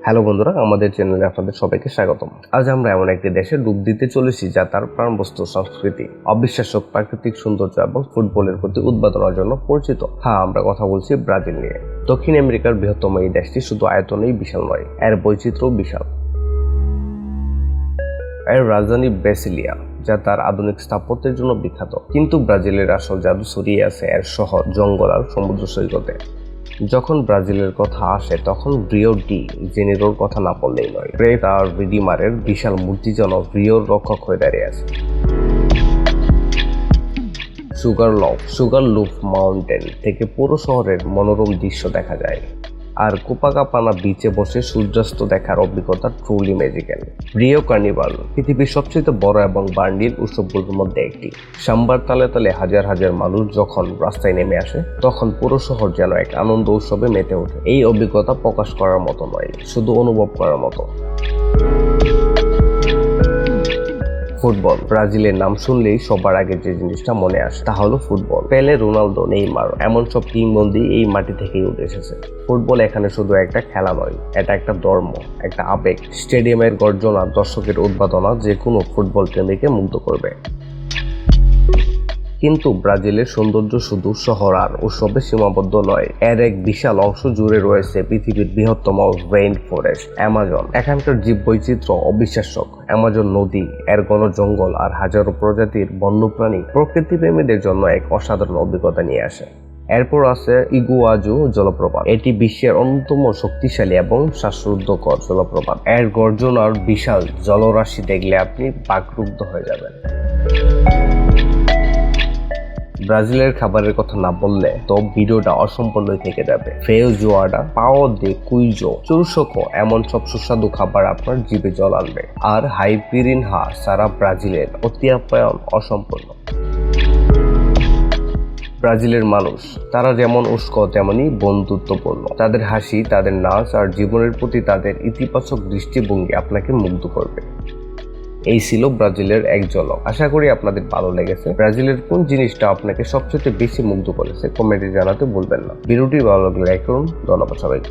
Hello বন্ধুরা, আমাদের চ্যানেলে আপনাদের সবাইকে স্বাগতম। আজ আমরা এমন একটি দেশে ডুব দিতে চলেছি যা তার প্রাণবস্তু সংস্কৃতি, অবিশ্বাস্য প্রাকৃতিক সৌন্দর্য এবং ফুটবলের প্রতি উদ্বোধনের জন্য পরিচিত। হ্যাঁ, আমরা কথা বলছি ব্রাজিল নিয়ে। দক্ষিণ আমেরিকার বৃহত্তম এই দেশটি শুধু আয়তনেই বিশাল নয়, এর বৈচিত্র্যও বিশাল। এর রাজধানী ব্রাসিলিয়া, যা তার আধুনিক স্থাপত্যের জন্য বিখ্যাত, কিন্তু ব্রাজিলের আসল জাদু ছড়িয়ে আছে এর শহর, জঙ্গল আর সমুদ্র সৈকতে। যখন ব্রাজিলের কথা আসে তখন রিও ডি জেনেরোর কথা না বললেই নয়। গ্রেট আর রিডিমারের বিশাল মূর্তি যেন রিওর রক্ষক হয়ে দাঁড়িয়ে আছে। সুগারলুফ মাউন্টেন থেকে পুরো শহরের মনোরম দৃশ্য দেখা যায়, আর কোপাকাপানা বিচে বসে সূর্যাস্ত দেখার অভিজ্ঞতা ট্রুলি ম্যাজিক্যাল। রিও কার্নিভাল পৃথিবীর সবচেয়ে বড় এবং বার্নিল উৎসবগুলোর মধ্যে একটি। সাম্বার তালে তালে হাজার হাজার মানুষ যখন রাস্তায় নেমে আসে, তখন পুরো শহর যেন এক আনন্দ উৎসবে মেতে ওঠে। এই অভিজ্ঞতা প্রকাশ করার মতো নয়, শুধু অনুভব করার মতো। ফুটবল। ব্রাজিলের নাম শুনলেই সবার আগে যে জিনিসটা মনে আসে তা হলো ফুটবল। পেলে, রোনালদো, নেইমার এমন সব কিংবদন্তি এই মাটি থেকেই উঠে এসেছে। ফুটবল এখানে শুধু একটা খেলা নয়, এটা একটা ধর্ম, একটা আবেগ। স্টেডিয়ামের গর্জনা, দর্শকের উদ্বোধনা যে কোনো ফুটবল প্রেমীকে মুগ্ধ করবে। কিন্তু ব্রাজিলের সৌন্দর্য শুধু শহর আর উৎসবে সীমাবদ্ধ নয়। এর এক বিশাল অংশ জুড়ে রয়েছে পৃথিবীর বৃহত্তম রেইন ফরেস্ট, অ্যামাজন। এখানকার জীববৈচিত্র্য অবিশ্বাস্য। অ্যামাজন নদী, এর ঘন জঙ্গল আর হাজারো প্রজাতির বন্যপ্রাণী প্রকৃতি প্রেমীদের জন্য এক অসাধারণ অভিজ্ঞতা নিয়ে আসে। এরপর আছে ইগুয়াজু জলপ্রপাত। এটি বিশ্বের অন্যতম শক্তিশালী এবং শ্বাসরুদ্ধকর জলপ্রপাত। এর গর্জনার বিশাল জলরাশি দেখলে আপনি বাকরুদ্ধ হয়ে যাবেন। ব্রাজিলের খাবারের কথা না বললে তো ভিডিওটা অসম্পূর্ণই থেকে যাবে। ফেইজোয়াডা, পাও দে কুইজো, চুরসকো এমন সব সুস্বাদু খাবার আপনার জিভে জল আনবে। আর হাইপিরিনহা সারা ব্রাজিলের অতি আপ্যায়ন অসম্পূর্ণ। ব্রাজিলের মানুষ, তারা যেমন উষ্ণ তেমনই বন্ধুত্বপূর্ণ। তাদের হাসি, তাদের নাচ আর জীবনের প্রতি তাদের ইতিবাচক দৃষ্টিভঙ্গি আপনাকে মুগ্ধ করবে। এই ছিল ব্রাজিলের এক ঝলক। আশা করি আপনাদের ভালো লেগেছে। ব্রাজিলের কোন জিনিসটা আপনাকে সবচেয়ে বেশি মুগ্ধ করেছে কমেন্টে জানাতে ভুলবেন না। ভিডিওটি ভালো লাগলে লাইক করুন। ধন্যবাদ সবাইকে।